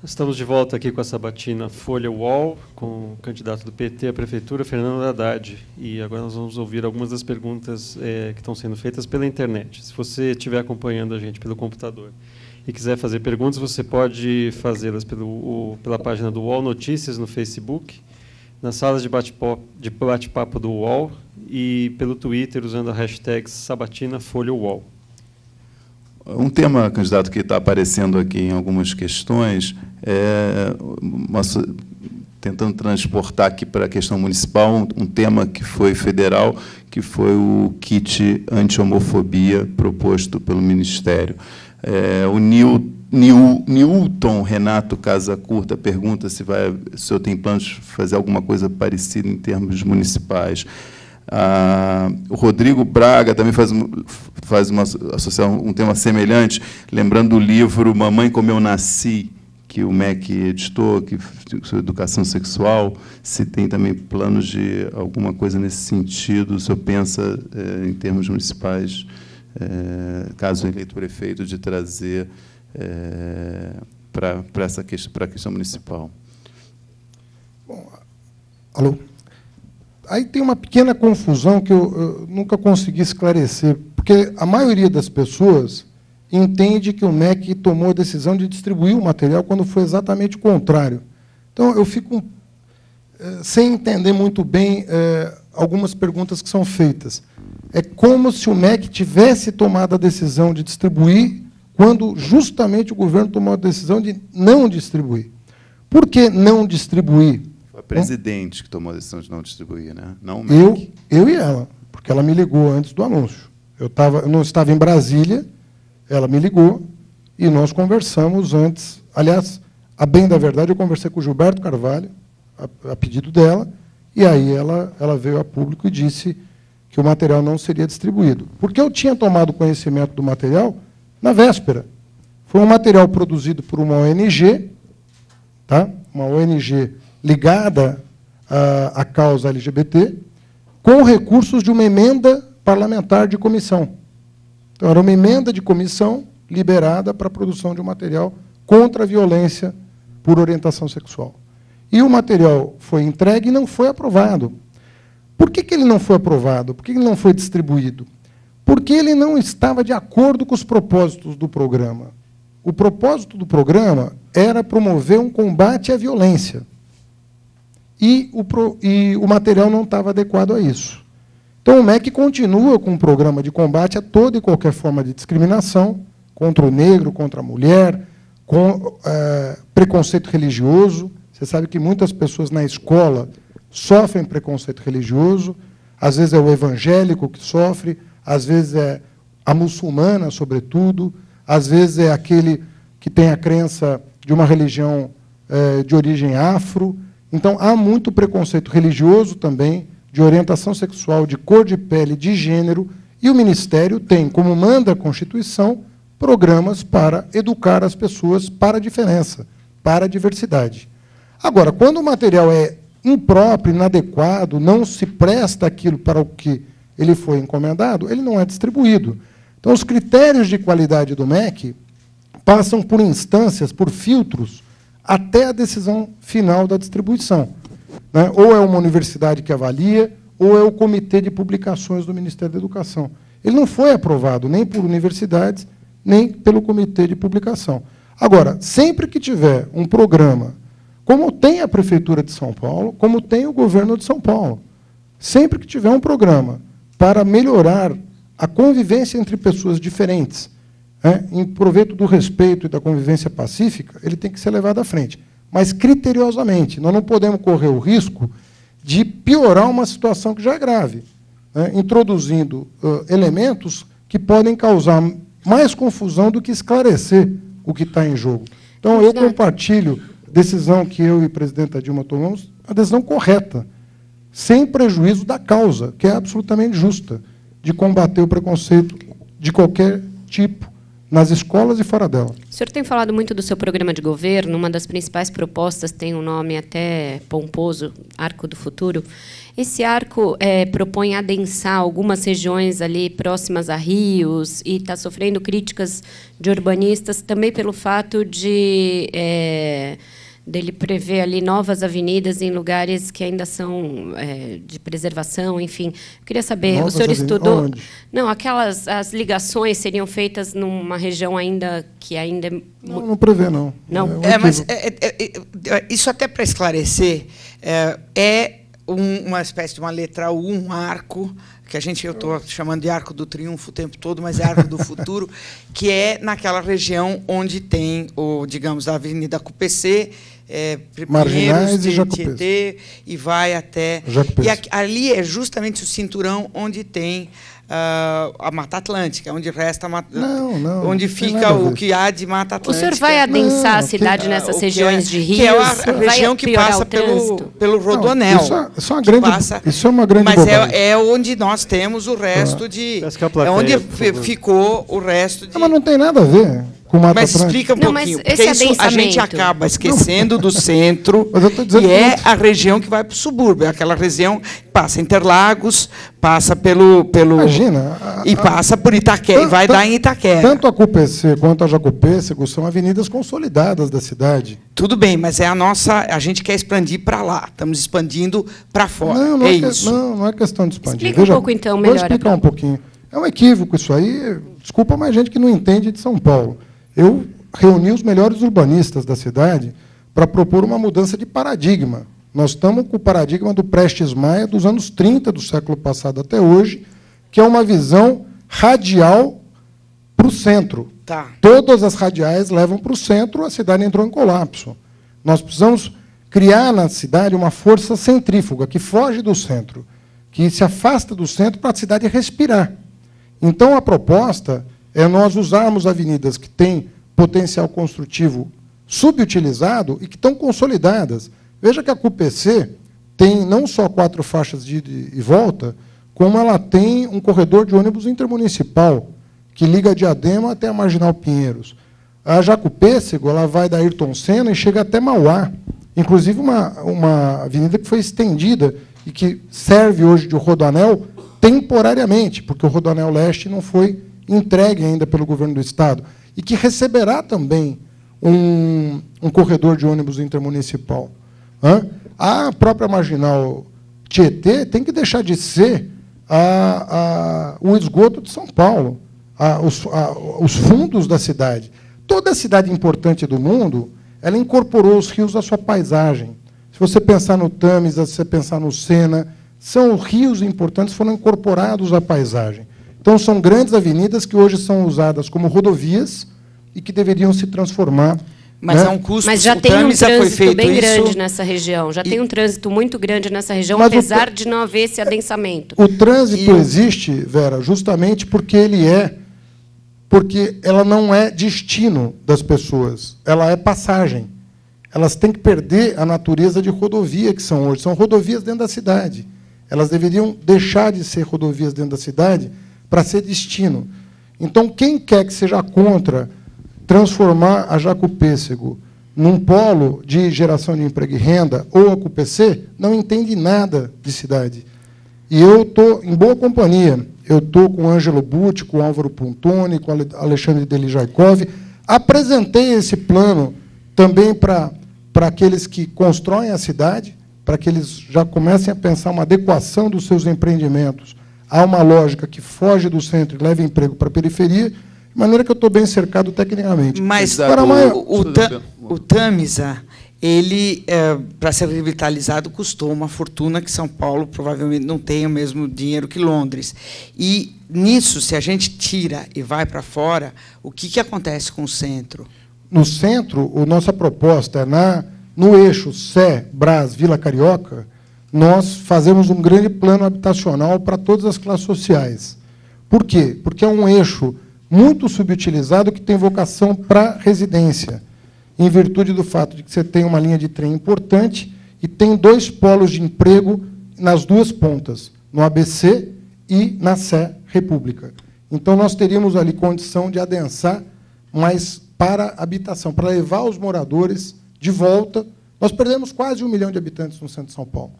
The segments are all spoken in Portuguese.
Estamos de volta aqui com a sabatina Folha UOL, com o candidato do PT à Prefeitura, Fernando Haddad. E agora nós vamos ouvir algumas das perguntas que estão sendo feitas pela internet. Se você estiver acompanhando a gente pelo computador e quiser fazer perguntas, você pode fazê-las pela página do UOL Notícias no Facebook, nas salas de bate-papo do UOL e pelo Twitter usando a hashtag Sabatina Folha UOL. Um tema, candidato, que está aparecendo aqui em algumas questões, tentando transportar aqui para a questão municipal, um tema que foi federal, que foi o kit anti-homofobia proposto pelo Ministério. O Newton Renato Casa Curta pergunta se o senhor tem planos de fazer alguma coisa parecida em termos municipais. O Rodrigo Braga também faz uma associação, um tema semelhante, lembrando do livro Mamãe Como Eu Nasci, que o MEC editou, sobre educação sexual, se tem também planos de alguma coisa nesse sentido, o senhor pensa, em termos municipais, caso eleito prefeito, de trazer para a questão municipal. Bom, alô? Aí tem uma pequena confusão que eu nunca consegui esclarecer, porque a maioria das pessoas entende que o MEC tomou a decisão de distribuir o material quando foi exatamente o contrário. Então, eu fico sem entender muito bem algumas perguntas que são feitas. É como se o MEC tivesse tomado a decisão de distribuir, quando justamente o governo tomou a decisão de não distribuir. Por que não distribuir? O presidente que tomou a decisão de não distribuir, né? Não o MEC. Eu e ela, porque ela me ligou antes do anúncio. Eu não estava em Brasília, ela me ligou e nós conversamos antes. Aliás, a bem da verdade, eu conversei com o Gilberto Carvalho, a pedido dela, e aí ela veio a público e disse que o material não seria distribuído. Porque eu tinha tomado conhecimento do material na véspera. Foi um material produzido por uma ONG, tá? Uma ONG ligada à causa LGBT, com recursos de uma emenda parlamentar de comissão. Então, era uma emenda de comissão liberada para a produção de um material contra a violência por orientação sexual. E o material foi entregue e não foi aprovado. Por que ele não foi aprovado? Por que ele não foi distribuído? Porque ele não estava de acordo com os propósitos do programa. O propósito do programa era promover um combate à violência. E o material não estava adequado a isso. Então, o MEC continua com um programa de combate a toda e qualquer forma de discriminação contra o negro, contra a mulher, com preconceito religioso. Você sabe que muitas pessoas na escola sofrem preconceito religioso, às vezes é o evangélico que sofre, às vezes é a muçulmana, sobretudo, às vezes é aquele que tem a crença de uma religião de origem afro. Então, há muito preconceito religioso também, de orientação sexual, de cor de pele, de gênero, e o Ministério tem, como manda a Constituição, programas para educar as pessoas para a diferença, para a diversidade. Agora, quando o material é impróprio, inadequado, não se presta aquilo para o que ele foi encomendado, ele não é distribuído. Então, os critérios de qualidade do MEC passam por instâncias, por filtros, até a decisão final da distribuição. Né? Ou é uma universidade que avalia, ou é o Comitê de Publicações do Ministério da Educação. Ele não foi aprovado nem por universidades, nem pelo Comitê de Publicação. Agora, sempre que tiver um programa, como tem a Prefeitura de São Paulo, como tem o Governo de São Paulo, sempre que tiver um programa para melhorar a convivência entre pessoas diferentes, em proveito do respeito e da convivência pacífica, ele tem que ser levado à frente, mas criteriosamente. Nós não podemos correr o risco de piorar uma situação que já é grave, introduzindo elementos que podem causar mais confusão do que esclarecer o que está em jogo. Então, eu compartilho a decisão que eu e a presidenta Dilma tomamos, a decisão correta, sem prejuízo da causa, que é absolutamente justa, de combater o preconceito de qualquer tipo, nas escolas e fora dela. O senhor tem falado muito do seu programa de governo. Uma das principais propostas tem um nome até pomposo, Arco do Futuro. Esse arco propõe adensar algumas regiões ali próximas a rios e está sofrendo críticas de urbanistas também pelo fato de dele prever ali novas avenidas em lugares que ainda são de preservação, enfim. Eu queria saber, Novas o senhor estudou? Onde? Não, as ligações seriam feitas numa região ainda que ainda Não prevê, não. Não? Mas isso até para esclarecer, uma espécie de uma letra U, um arco, que eu estou chamando de Arco do Triunfo o tempo todo, mas é Arco do Futuro, que é naquela região onde tem, digamos, a Avenida CUPC, Marginais e Jacupês. Tietê, e vai até... Jacupês. E ali é justamente o cinturão onde tem a Mata Atlântica, onde resta onde fica o que há de Mata O Atlântica. senhor vai adensar a cidade nessas regiões de rios? Que é a região que passa pelo Rodoanel. Isso é uma grande mas bobagem. é onde nós temos o resto de... É onde ficou o resto de... Mas não tem nada a ver com Mata Mas Atlântica. explica um Não, pouquinho, mas porque esse isso a gente adensamento- acaba esquecendo do centro, Mas eu tô dizendo e é que- a região que vai para o subúrbio, é aquela região que passa Interlagos, passa pelo Imagina, e passa por Itaquera, e vai dar em Itaquera. Tanto a CUPC quanto a Jacupêssego são avenidas consolidadas da cidade. Tudo bem, mas a gente quer expandir para lá, estamos expandindo para fora. Não é é isso. Não é questão de expandir. Explica um pouco, então, melhor, Vou explicar Abel. um pouquinho. É um equívoco isso aí. Desculpa, mas gente que não entende de São Paulo. Eu reuni os melhores urbanistas da cidade para propor uma mudança de paradigma. Nós estamos com o paradigma do Prestes Maia dos anos 30 do século passado até hoje, que é uma visão radial para o centro. Tá. Todas as radiais levam para o centro, a cidade entrou em colapso. Nós precisamos criar na cidade uma força centrífuga, que foge do centro, que se afasta do centro para a cidade respirar. Então, a proposta é nós usarmos avenidas que têm potencial construtivo subutilizado e que estão consolidadas. Veja que a CUPC tem não só 4 faixas de ida e volta, como ela tem um corredor de ônibus intermunicipal, que liga Diadema até a Marginal Pinheiros. A Jacupêssego, ela vai da Ayrton Senna e chega até Mauá. Inclusive, uma avenida que foi estendida e que serve hoje de Rodoanel temporariamente, porque o Rodoanel Leste não foi entregue ainda pelo governo do Estado, e que receberá também um corredor de ônibus intermunicipal. A própria Marginal Tietê tem que deixar de ser o esgoto de São Paulo, os fundos da cidade. Toda cidade importante do mundo, ela incorporou os rios à sua paisagem. Se você pensar no Tâmisa, se você pensar no Sena, são rios importantes que foram incorporados à paisagem. Então, são grandes avenidas que hoje são usadas como rodovias e que deveriam se transformar. Mas né? é um custo. Mas já o tem um Tâmisa foi trânsito feito bem isso, grande nessa região. Já tem um trânsito muito grande nessa região, Mas apesar de não haver esse adensamento. O trânsito existe, Vera, justamente porque ela não é destino das pessoas, ela é passagem. Elas têm que perder a natureza de rodovia que são hoje. São rodovias dentro da cidade. Elas deveriam deixar de ser rodovias dentro da cidade para ser destino. Então, quem quer que seja contra transformar a Jacupêssego num polo de geração de emprego e renda, ou a CUPC, não entende nada de cidade. E eu estou em boa companhia. Eu estou com o Ângelo Butti, com o Álvaro Pontoni, com o Alexandre Delijaikov. Apresentei esse plano também para aqueles que constroem a cidade, para que eles já comecem a pensar uma adequação dos seus empreendimentos a uma lógica que foge do centro e leva emprego para a periferia, de maneira que eu estou bem cercado tecnicamente. Mas Agora, o Tâmisa, ele, para ser revitalizado, custou uma fortuna que São Paulo provavelmente não tem o mesmo dinheiro que Londres. E, nisso, se a gente tira e vai para fora, o que acontece com o centro? No centro, a nossa proposta é, no eixo Sé, Brás, Vila Carioca, nós fazemos um grande plano habitacional para todas as classes sociais. Por quê? Porque é um eixo muito subutilizado que tem vocação para residência, em virtude do fato de que você tem uma linha de trem importante e tem 2 polos de emprego nas 2 pontas, no ABC e na Sé República. Então, nós teríamos ali condição de adensar mas para habitação, para levar os moradores de volta. Nós perdemos quase 1 milhão de habitantes no centro de São Paulo,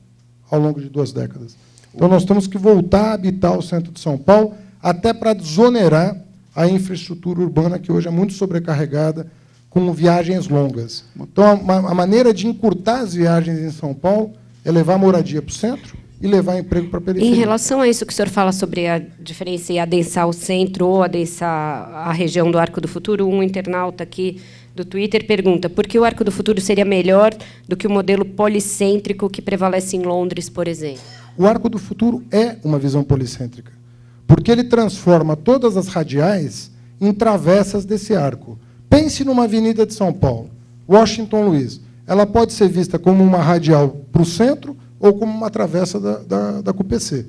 ao longo de 2 décadas. Então, nós temos que voltar a habitar o centro de São Paulo, até para desonerar a infraestrutura urbana, que hoje é muito sobrecarregada, com viagens longas. Então, a maneira de encurtar as viagens em São Paulo é levar moradia para o centro e levar emprego para a periferia. Em relação a isso que o senhor fala sobre a diferença em adensar o centro ou adensar a região do Arco do Futuro, um internauta aqui do Twitter pergunta por que o Arco do Futuro seria melhor do que o modelo policêntrico que prevalece em Londres, por exemplo? O Arco do Futuro é uma visão policêntrica, porque ele transforma todas as radiais em travessas desse arco. Pense numa avenida de São Paulo, Washington Luiz. Ela pode ser vista como uma radial para o centro ou como uma travessa da CUPC.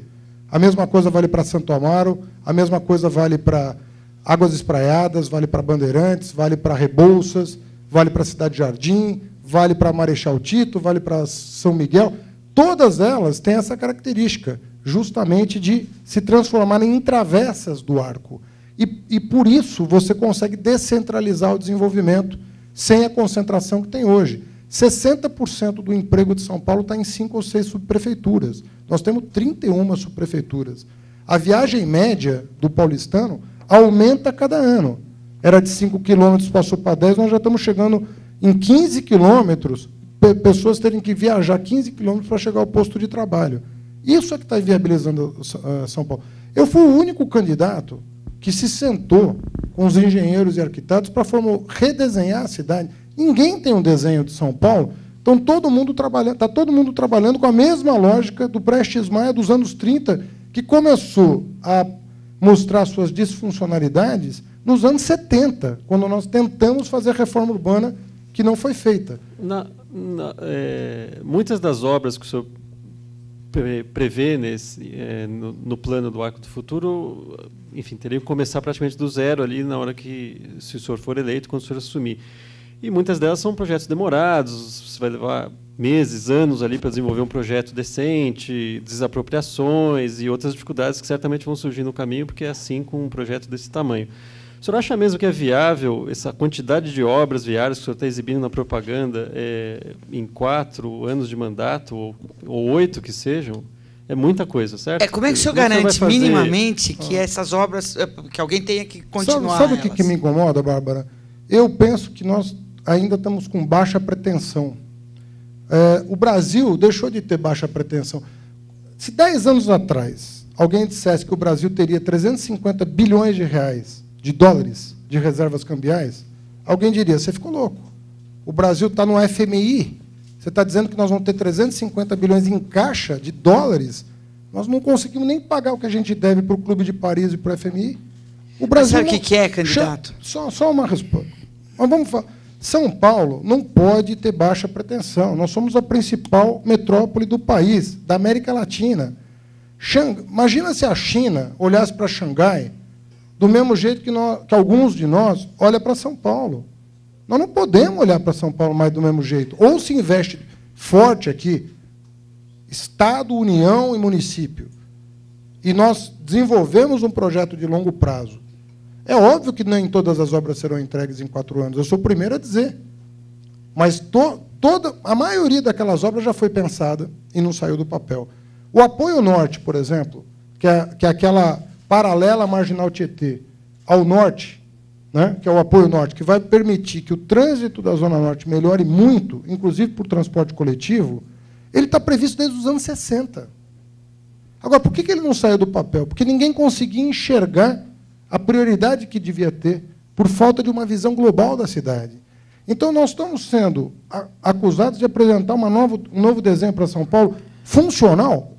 A mesma coisa vale para Santo Amaro, a mesma coisa vale para Águas Espraiadas, vale para Bandeirantes, vale para Rebouças, vale para Cidade Jardim, vale para Marechal Tito, vale para São Miguel. Todas elas têm essa característica, justamente de se transformarem em travessas do arco. E, por isso, você consegue descentralizar o desenvolvimento sem a concentração que tem hoje. 60% do emprego de São Paulo está em 5 ou 6 subprefeituras. Nós temos 31 subprefeituras. A viagem média do paulistano aumenta a cada ano. Era de 5 quilômetros, passou para 10, nós já estamos chegando em 15 quilômetros, pessoas terem que viajar 15 quilômetros para chegar ao posto de trabalho. Isso é que está inviabilizando São Paulo. Eu fui o único candidato que se sentou com os engenheiros e arquitetos para redesenhar a cidade. Ninguém tem um desenho de São Paulo, então está todo mundo trabalhando com a mesma lógica do Prestes Maia dos anos 30, que começou a mostrar suas disfuncionalidades nos anos 70, quando nós tentamos fazer a reforma urbana que não foi feita. Muitas das obras que o senhor prevê no plano do Arco do Futuro, enfim, teria que começar praticamente do zero ali na hora que, se o senhor for eleito, quando o senhor assumir. E muitas delas são projetos demorados, você vai levar meses, anos ali para desenvolver um projeto decente, desapropriações e outras dificuldades que certamente vão surgir no caminho, porque é assim com um projeto desse tamanho. O senhor acha mesmo que é viável essa quantidade de obras viárias que o senhor está exibindo na propaganda em 4 anos de mandato, ou 8 que sejam? É muita coisa, certo? Como é que o senhor garante minimamente que essas obras, que alguém tenha que continuar? Sabe o que me incomoda, Bárbara? Eu penso que nós ainda estamos com baixa pretensão. O Brasil deixou de ter baixa pretensão. Se 10 anos atrás alguém dissesse que o Brasil teria 350 bilhões de dólares de reservas cambiais, alguém diria, você ficou louco. O Brasil está no FMI, você está dizendo que nós vamos ter 350 bilhões em caixa de dólares, nós não conseguimos nem pagar o que a gente deve para o Clube de Paris e para o FMI. O Brasil sabe o que é, candidato? Só uma resposta. Mas vamos falar. São Paulo não pode ter baixa pretensão. Nós somos a principal metrópole do país, da América Latina. Imagina se a China olhasse para Xangai do mesmo jeito que alguns de nós olham para São Paulo. Nós não podemos olhar para São Paulo mais do mesmo jeito. Ou se investe forte aqui, Estado, União e município, e nós desenvolvemos um projeto de longo prazo. É óbvio que nem todas as obras serão entregues em 4 anos. Eu sou o primeiro a dizer. Mas a maioria daquelas obras já foi pensada e não saiu do papel. O Apoio Norte, por exemplo, que é aquela paralela à Marginal Tietê, ao norte, né, que é o Apoio Norte, que vai permitir que o trânsito da Zona Norte melhore muito, inclusive por transporte coletivo, ele está previsto desde os anos 60. Agora, por que ele não saiu do papel? Porque ninguém conseguia enxergar a prioridade que devia ter, por falta de uma visão global da cidade. Então, nós estamos sendo acusados de apresentar um novo desenho para São Paulo funcional.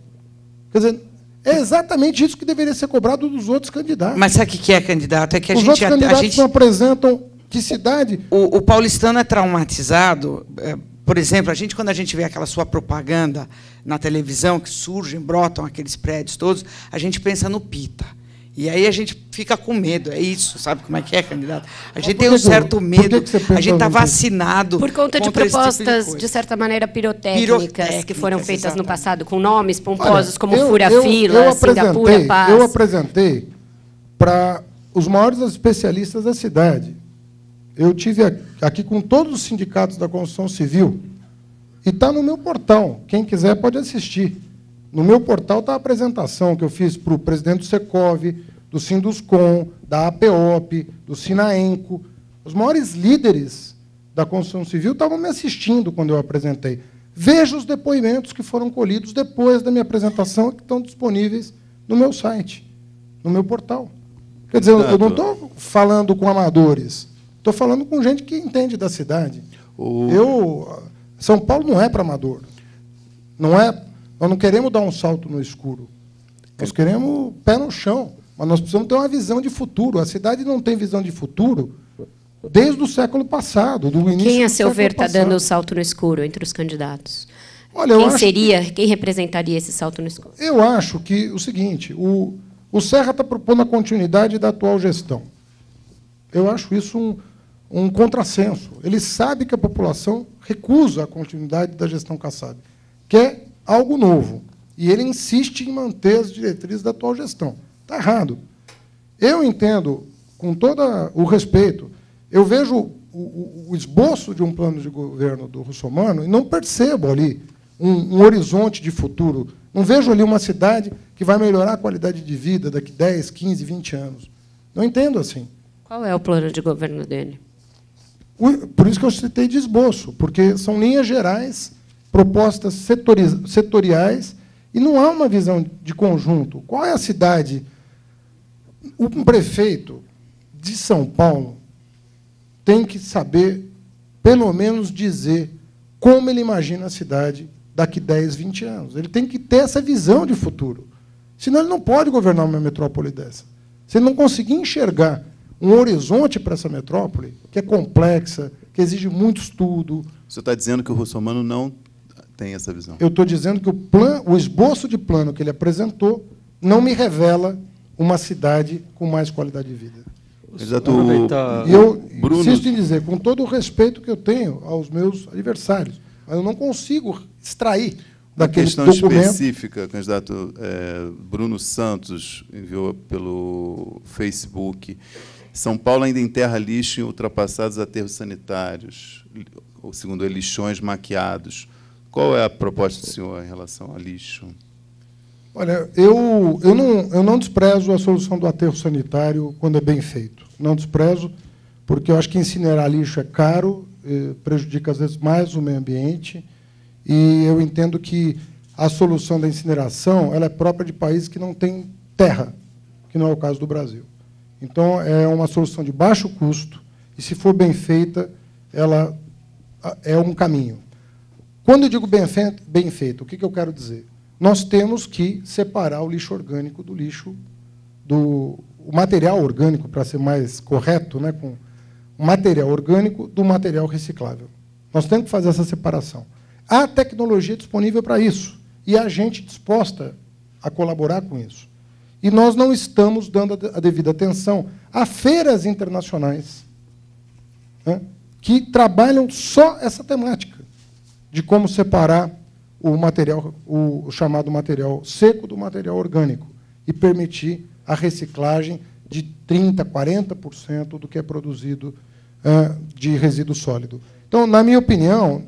Quer dizer, é exatamente isso que deveria ser cobrado dos outros candidatos. Mas sabe o que é, candidato? É que os outros candidatos não apresentam que cidade... O paulistano é traumatizado. Por exemplo, quando a gente vê aquela sua propaganda na televisão, que surgem, brotam aqueles prédios todos, a gente pensa no Pita. E aí a gente fica com medo, é isso, sabe como é que é, candidato? A gente tem um certo medo, a gente está vacinado. Por conta de propostas, de certa maneira, pirotécnicas que foram feitas exatamente no passado, com nomes pomposos como Fura-Fila, Singapura, Paz. Eu apresentei para os maiores especialistas da cidade eu tive aqui com todos os sindicatos da construção civil, e está no meu portal. Quem quiser pode assistir. No meu portal está a apresentação que eu fiz para o presidente do Secov, do Sinduscom, da APOP, do Sinaenco. Os maiores líderes da construção civil estavam me assistindo quando eu apresentei. Veja os depoimentos que foram colhidos depois da minha apresentação, que estão disponíveis no meu site, no meu portal. Quer dizer, eu não estou falando com amadores, estou falando com gente que entende da cidade. São Paulo não é para amador. Nós não queremos dar um salto no escuro. Nós queremos pé no chão, mas nós precisamos ter uma visão de futuro. A cidade não tem visão de futuro desde o século passado, do início. Quem, a seu ver, está dando o salto no escuro entre os candidatos? Olha, quem representaria esse salto no escuro? Eu acho que o seguinte, o Serra está propondo a continuidade da atual gestão. Eu acho isso um contrassenso. Ele sabe que a população recusa a continuidade da gestão Kassab, quer algo novo. E ele insiste em manter as diretrizes da atual gestão. Está errado. Eu entendo, com todo o respeito, eu vejo o esboço de um plano de governo do Russomano e não percebo ali um horizonte de futuro. Não vejo ali uma cidade que vai melhorar a qualidade de vida daqui 10, 15, 20 anos. Não entendo assim. Qual é o plano de governo dele? Por isso que eu citei de esboço, porque são linhas gerais, propostas setoriais, e não há uma visão de conjunto. Qual é a cidade? Um prefeito de São Paulo tem que saber, pelo menos, dizer como ele imagina a cidade daqui 10, 20 anos. Ele tem que ter essa visão de futuro. Senão, ele não pode governar uma metrópole dessa. Se ele não conseguir enxergar um horizonte para essa metrópole, que é complexa, que exige muito estudo. Você está dizendo que o Russomano não tem essa visão? Eu estou dizendo que o esboço de plano que ele apresentou não me revela uma cidade com mais qualidade de vida. E eu insisto em dizer, com todo o respeito que eu tenho aos meus adversários, mas eu não consigo extrair daquele questão documento. Específica, candidato Bruno Santos enviou pelo Facebook. São Paulo ainda enterra lixo em ultrapassados aterros sanitários, ou, segundo ele, lixões maquiados. Qual é a proposta do senhor em relação a lixo? Olha, eu não desprezo a solução do aterro sanitário quando é bem feito. Não desprezo, porque eu acho que incinerar lixo é caro, prejudica, às vezes, mais o meio ambiente, e eu entendo que a solução da incineração ela é própria de países que não têm terra, que não é o caso do Brasil. Então, é uma solução de baixo custo, e, se for bem feita, ela é um caminho. Quando eu digo bem feito, o que eu quero dizer? Nós temos que separar o lixo orgânico do lixo, o material orgânico, para ser mais correto, né, com o material orgânico do material reciclável. Nós temos que fazer essa separação. Há tecnologia disponível para isso, e há gente disposta a colaborar com isso. E nós não estamos dando a devida atenção a feiras internacionais, né, que trabalham só essa temática de como separar o chamado material seco do material orgânico e permitir a reciclagem de 30%, 40% do que é produzido de resíduo sólido. Então, na minha opinião,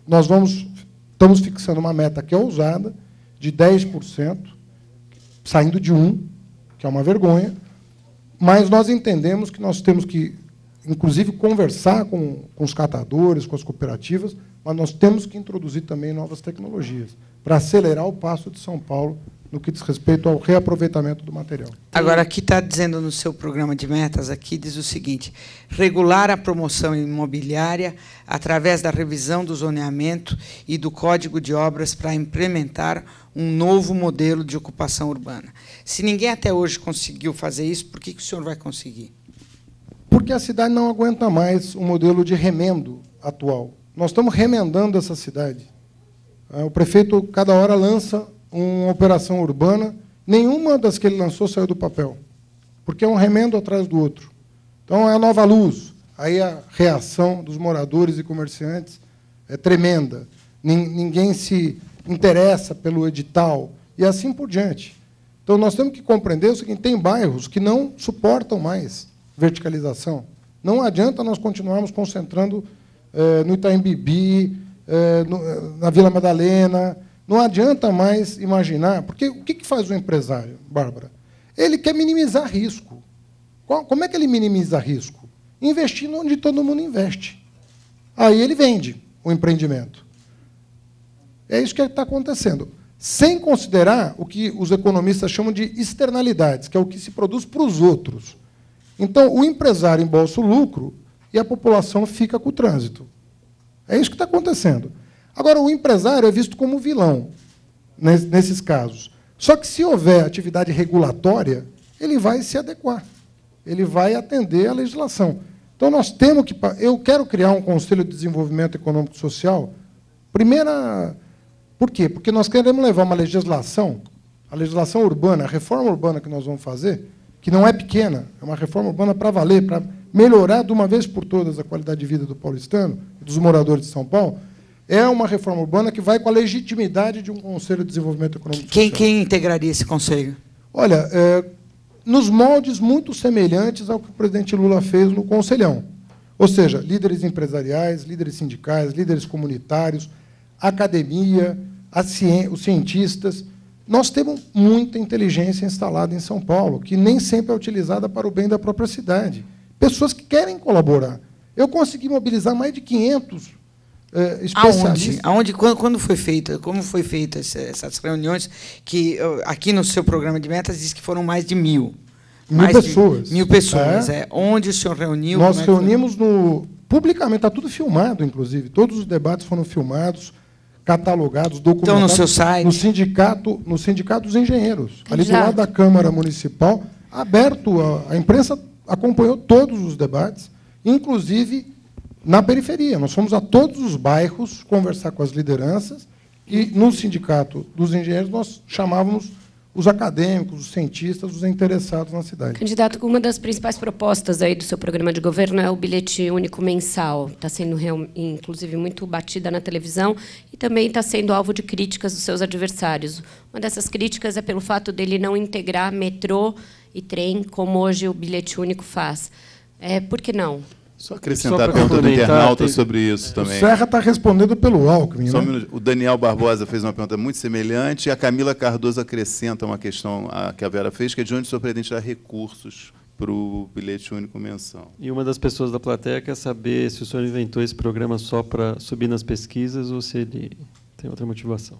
nós estamos fixando uma meta que é ousada, de 10%, saindo de 1%, que é uma vergonha, mas nós entendemos que nós temos que, inclusive, conversar com os catadores, com as cooperativas, mas nós temos que introduzir também novas tecnologias para acelerar o passo de São Paulo no que diz respeito ao reaproveitamento do material. Agora, aqui está dizendo no seu programa de metas, aqui diz o seguinte: regular a promoção imobiliária através da revisão do zoneamento e do Código de Obras para implementar um novo modelo de ocupação urbana. Se ninguém até hoje conseguiu fazer isso, por que o senhor vai conseguir? Porque a cidade não aguenta mais o modelo de remendo atual. Nós estamos remendando essa cidade. O prefeito, cada hora, lança uma operação urbana, nenhuma das que ele lançou saiu do papel, porque é um remendo atrás do outro. Então, é a nova luz. Aí a reação dos moradores e comerciantes é tremenda. Ninguém se interessa pelo edital, e assim por diante. Então, nós temos que compreender o seguinte: tem bairros que não suportam mais verticalização. Não adianta nós continuarmos concentrando no Itaim Bibi, na Vila Madalena. Não adianta mais imaginar... Porque o que faz o empresário, Bárbara? Ele quer minimizar risco. Como é que ele minimiza risco? Investindo onde todo mundo investe. Aí ele vende o empreendimento. É isso que está acontecendo. Sem considerar o que os economistas chamam de externalidades, que é o que se produz para os outros. Então, o empresário embolsa o lucro e a população fica com o trânsito. É isso que está acontecendo. Agora, o empresário é visto como vilão nesses casos. Só que, se houver atividade regulatória, ele vai se adequar. Ele vai atender à legislação. Então, nós temos que... Eu quero criar um Conselho de Desenvolvimento Econômico e Social. Primeira... Por quê? Porque nós queremos levar uma legislação, a legislação urbana, a reforma urbana que nós vamos fazer, que não é pequena, é uma reforma urbana para valer, para melhorar de uma vez por todas a qualidade de vida do paulistano, dos moradores de São Paulo, é uma reforma urbana que vai com a legitimidade de um Conselho de Desenvolvimento Econômico e Social. Quem integraria esse conselho? Olha, nos moldes muito semelhantes ao que o presidente Lula fez no Conselhão. Ou seja, líderes empresariais, líderes sindicais, líderes comunitários, academia, os cientistas. Nós temos muita inteligência instalada em São Paulo, que nem sempre é utilizada para o bem da própria cidade. Pessoas que querem colaborar. Eu consegui mobilizar mais de 500 especialistas. Aonde? Quando foi feita? Como foi feita essas reuniões? Que aqui no seu programa de metas diz que foram mais de 1.000. 1.000 pessoas. 1.000 pessoas. Onde o senhor reuniu? Nós reunimos publicamente, está tudo filmado, inclusive. Todos os debates foram filmados, catalogados, documentados. Então, no seu site? No sindicato dos engenheiros. Ali do lado da Câmara Municipal, aberto. A imprensa acompanhou todos os debates, inclusive na periferia. Nós fomos a todos os bairros conversar com as lideranças e, no sindicato dos engenheiros, nós chamávamos os acadêmicos, os cientistas, os interessados na cidade. Candidato, uma das principais propostas aí do seu programa de governo é o bilhete único mensal. Está sendo, inclusive, muito batida na televisão e também está sendo alvo de críticas dos seus adversários. Uma dessas críticas é pelo fato dele não integrar metrô e trem, como hoje o bilhete único faz. Por que não? Só acrescentar a pergunta do internauta sobre isso também. O Serra está respondendo pelo Alckmin. Só um minuto. O Daniel Barbosa fez uma pergunta muito semelhante, e a Camila Cardoso acrescenta uma questão que a Vera fez, que é de onde o senhor pretende tirar recursos para o bilhete único mensal. E uma das pessoas da plateia quer saber se o senhor inventou esse programa só para subir nas pesquisas ou se ele tem outra motivação.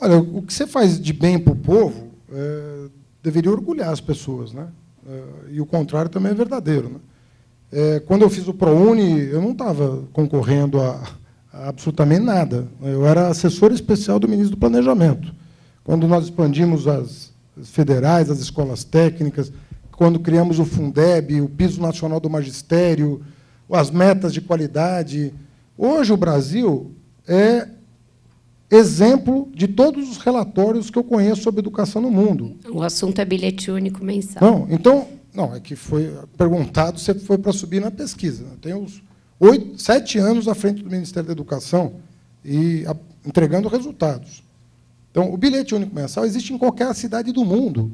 Olha, o que você faz de bem para o povo deveria orgulhar as pessoas, né? E o contrário também é verdadeiro, né? Quando eu fiz o ProUni, eu não estava concorrendo a absolutamente nada. Eu era assessor especial do ministro do Planejamento. Quando nós expandimos as federais, as escolas técnicas, quando criamos o Fundeb, o Piso Nacional do Magistério, as metas de qualidade. Hoje, o Brasil é exemplo de todos os relatórios que eu conheço sobre educação no mundo. O assunto é bilhete único mensal. Não, então... Não, é que foi perguntado se foi para subir na pesquisa. Eu tenho 7 anos à frente do Ministério da Educação e entregando resultados. Então, o bilhete único mensal existe em qualquer cidade do mundo.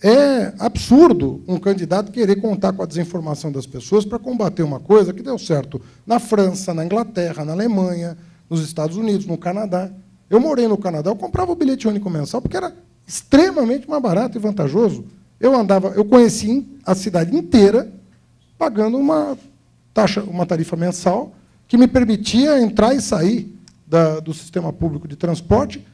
É absurdo um candidato querer contar com a desinformação das pessoas para combater uma coisa que deu certo na França, na Inglaterra, na Alemanha, nos Estados Unidos, no Canadá. Eu morei no Canadá, eu comprava o bilhete único mensal porque era extremamente mais barato e vantajoso. Eu conheci a cidade inteira pagando uma tarifa mensal que me permitia entrar e sair do sistema público de transporte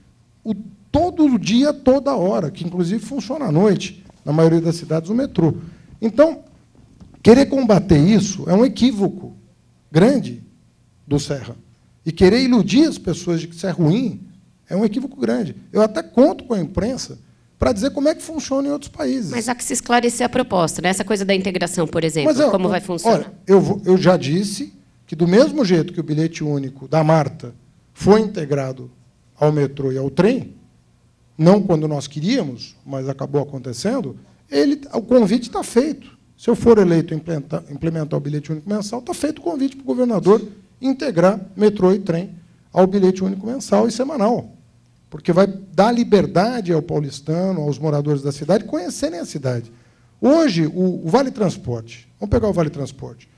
todo dia, toda hora, que inclusive funciona à noite, na maioria das cidades, o metrô. Então, querer combater isso é um equívoco grande do Serra. E querer iludir as pessoas de que isso é ruim é um equívoco grande. Eu até conto com a imprensa para dizer como é que funciona em outros países. Mas há que se esclarecer a proposta, né? Essa coisa da integração, por exemplo, como vai funcionar? Olha, eu já disse que, do mesmo jeito que o bilhete único da Marta foi integrado ao metrô e ao trem, não quando nós queríamos, mas acabou acontecendo, o convite está feito. Se eu for eleito implementar o bilhete único mensal, está feito o convite para o governador integrar metrô e trem ao bilhete único mensal e semanal. Porque vai dar liberdade ao paulistano, aos moradores da cidade, conhecerem a cidade. Hoje, o Vale Transporte, vamos pegar o Vale Transporte.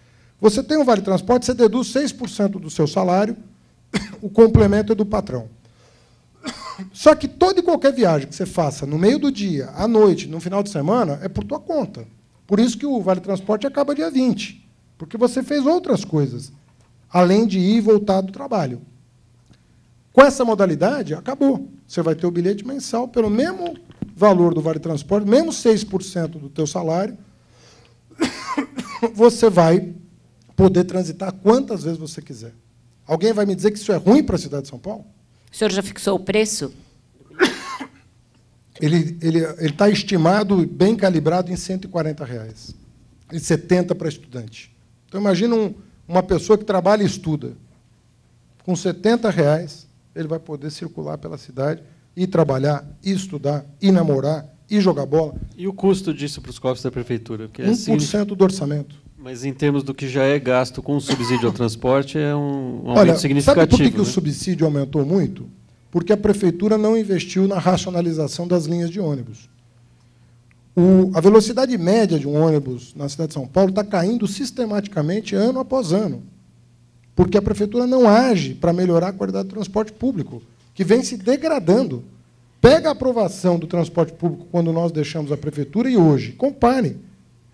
Você tem um Vale Transporte, você deduz 6% do seu salário, o complemento é do patrão. Só que toda e qualquer viagem que você faça no meio do dia, à noite, no final de semana, é por tua conta. Por isso que o Vale Transporte acaba dia 20, porque você fez outras coisas, além de ir e voltar do trabalho. Com essa modalidade, acabou. Você vai ter o bilhete mensal pelo mesmo valor do Vale Transporte, mesmo 6% do teu salário, você vai poder transitar quantas vezes você quiser. Alguém vai me dizer que isso é ruim para a cidade de São Paulo? O senhor já fixou o preço? Ele está estimado, bem calibrado, em R$ 140, e R$ 70 para estudante. Então, imagina uma pessoa que trabalha e estuda. Com R$ 70, ele vai poder circular pela cidade, ir trabalhar, ir estudar, ir namorar, ir jogar bola. E o custo disso para os cofres da prefeitura? Porque 1% do orçamento. Mas, em termos do que já é gasto com o subsídio ao transporte, é um aumento significativo. Sabe por que né? o subsídio aumentou muito? Porque a prefeitura não investiu na racionalização das linhas de ônibus. A velocidade média de um ônibus na cidade de São Paulo está caindo sistematicamente, ano após ano, porque a prefeitura não age para melhorar a qualidade do transporte público, que vem se degradando. Pega a aprovação do transporte público quando nós deixamos a prefeitura e hoje. Compare.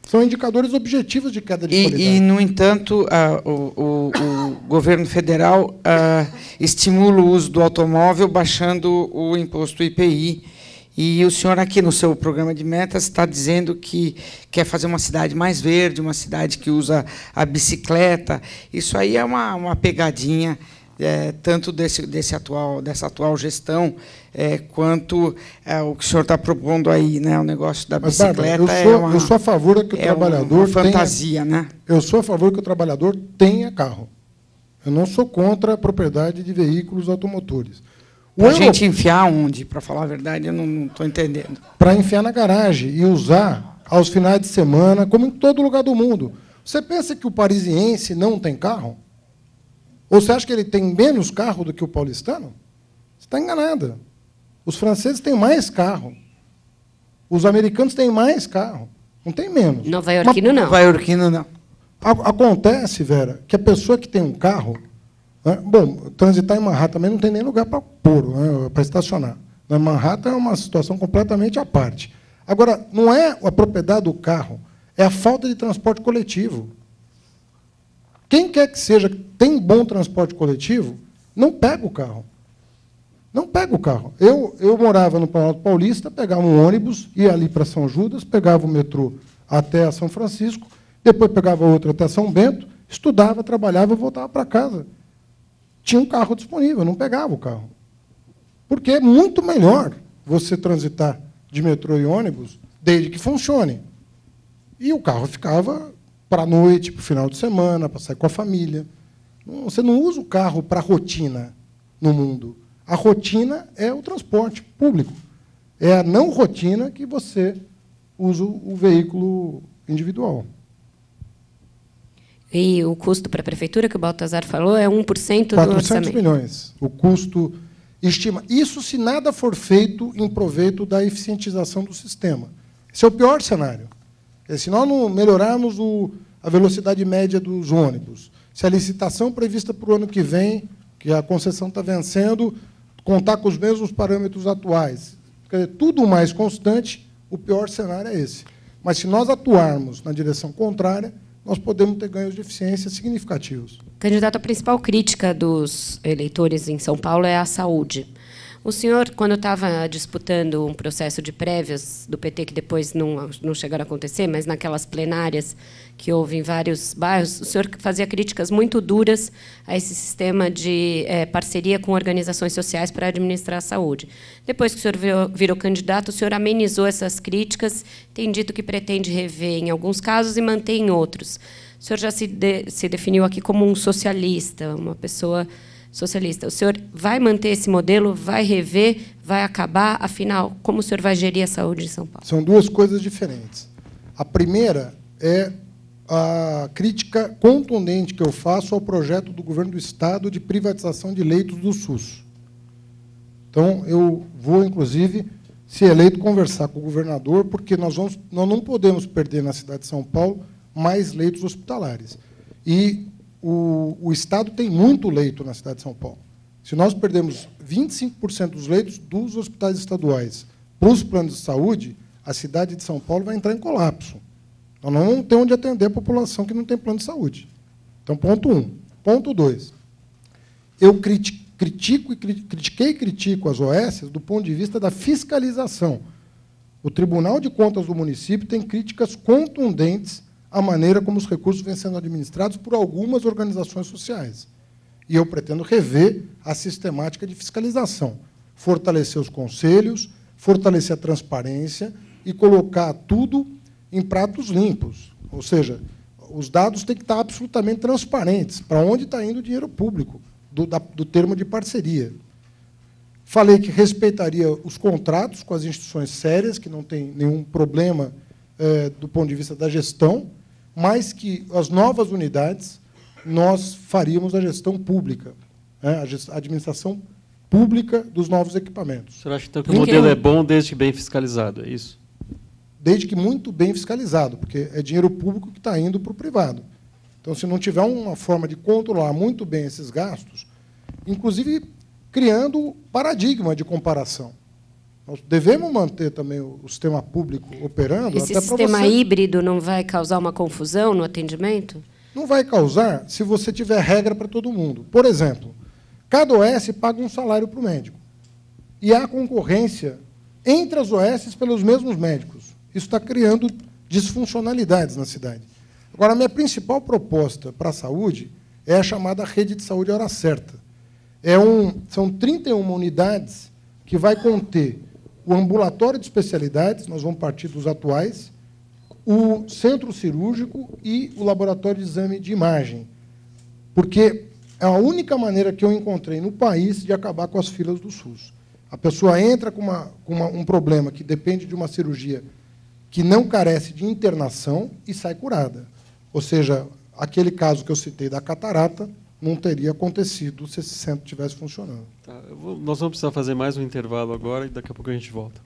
São indicadores objetivos de queda de qualidade. E, no entanto, o governo federal estimula o uso do automóvel baixando o imposto IPI. E o senhor, aqui no seu programa de metas, está dizendo que quer fazer uma cidade mais verde, uma cidade que usa a bicicleta. Isso aí é uma pegadinha, tanto dessa atual gestão, quanto o que o senhor está propondo aí, né? O negócio da bicicleta. Mas, Bárbara, eu sou a favor que o trabalhador uma fantasia, né? Eu sou a favor que o trabalhador tenha carro. Eu não sou contra a propriedade de veículos automotores. Para a gente enfiar onde? Para falar a verdade, eu não estou entendendo. Para enfiar na garagem e usar aos finais de semana, como em todo lugar do mundo. Você pensa que o parisiense não tem carro? Ou você acha que ele tem menos carro do que o paulistano? Você está enganada. Os franceses têm mais carro. Os americanos têm mais carro. Não tem menos. Nova-iorquino, não. Nova-iorquino, não. Acontece, Vera, que a pessoa que tem um carro... Né, bom, transitar em Manhattan também não tem nem lugar para pôr, né, para estacionar. Na Manhattan é uma situação completamente à parte. Agora, não é a propriedade do carro, é a falta de transporte coletivo. Quem quer que seja, tem bom transporte coletivo, não pega o carro. Não pega o carro. Eu morava no Planalto Paulista, pegava um ônibus, ia ali para São Judas, pegava o metrô até São Francisco, depois pegava outro até São Bento, estudava, trabalhava e voltava para casa. Tinha um carro disponível, não pegava o carro. Porque é muito melhor você transitar de metrô e ônibus, desde que funcione. E o carro ficava para a noite, para o final de semana, para sair com a família. Você não usa o carro para rotina no mundo. A rotina é o transporte público. É a não rotina que você usa o veículo individual. E o custo para a prefeitura, que o Baltazar falou, é 1% do orçamento. 400 milhões. O custo estima. Isso se nada for feito em proveito da eficientização do sistema. Esse é o pior cenário. Se nós não melhorarmos a velocidade média dos ônibus, se a licitação prevista para o ano que vem, que a concessão está vencendo, contar com os mesmos parâmetros atuais, quer dizer, tudo mais constante, o pior cenário é esse. Mas, se nós atuarmos na direção contrária, nós podemos ter ganhos de eficiência significativos. Candidato, a principal crítica dos eleitores em São Paulo é a saúde. O senhor, quando estava disputando um processo de prévias do PT, que depois não chegaram a acontecer, mas naquelas plenárias que houve em vários bairros, o senhor fazia críticas muito duras a esse sistema de parceria com organizações sociais para administrar a saúde. Depois que o senhor virou candidato, o senhor amenizou essas críticas, tem dito que pretende rever em alguns casos e manter em outros. O senhor já se definiu aqui como um socialista, uma pessoa socialista. O senhor vai manter esse modelo, vai rever, vai acabar? Afinal, como o senhor vai gerir a saúde em São Paulo? São duas coisas diferentes. A primeira é a crítica contundente que eu faço ao projeto do governo do Estado de privatização de leitos do SUS. Então, eu vou, inclusive, se eleito, conversar com o governador, porque nós não podemos perder na cidade de São Paulo mais leitos hospitalares. E o Estado tem muito leito na cidade de São Paulo. Se nós perdemos 25% dos leitos dos hospitais estaduais para os planos de saúde, a cidade de São Paulo vai entrar em colapso. Nós não vamos ter onde atender a população que não tem plano de saúde. Então, ponto 1. Ponto 2. Eu critiquei e critico as OS do ponto de vista da fiscalização. O Tribunal de Contas do município tem críticas contundentes à maneira como os recursos vêm sendo administrados por algumas organizações sociais. E eu pretendo rever a sistemática de fiscalização, fortalecer os conselhos, fortalecer a transparência e colocar tudo em pratos limpos. Ou seja, os dados têm que estar absolutamente transparentes para onde está indo o dinheiro público, do termo de parceria. Falei que respeitaria os contratos com as instituições sérias, que não tem nenhum problema do ponto de vista da gestão, mas que as novas unidades nós faríamos a gestão pública, a administração pública dos novos equipamentos. O senhor acha, então, que o modelo é bom desde que bem fiscalizado, é isso? Desde que muito bem fiscalizado, porque é dinheiro público que está indo para o privado. Então, se não tiver uma forma de controlar muito bem esses gastos, inclusive criando paradigma de comparação. Nós devemos manter também o sistema público operando. Esse sistema híbrido não vai causar uma confusão no atendimento? Não vai causar se você tiver regra para todo mundo. Por exemplo, cada OS paga um salário para o médico. E há concorrência entre as OS pelos mesmos médicos. Isso está criando disfuncionalidades na cidade. Agora, a minha principal proposta para a saúde é a chamada rede de saúde hora certa. São 31 unidades que vai conter o ambulatório de especialidades, nós vamos partir dos atuais, o centro cirúrgico e o laboratório de exame de imagem, porque é a única maneira que eu encontrei no país de acabar com as filas do SUS. A pessoa entra com um problema que depende de uma cirurgia que não carece de internação e sai curada. Ou seja, aquele caso que eu citei da catarata não teria acontecido se esse centro estivesse funcionando. Tá, nós vamos precisar fazer mais um intervalo agora e daqui a pouco a gente volta.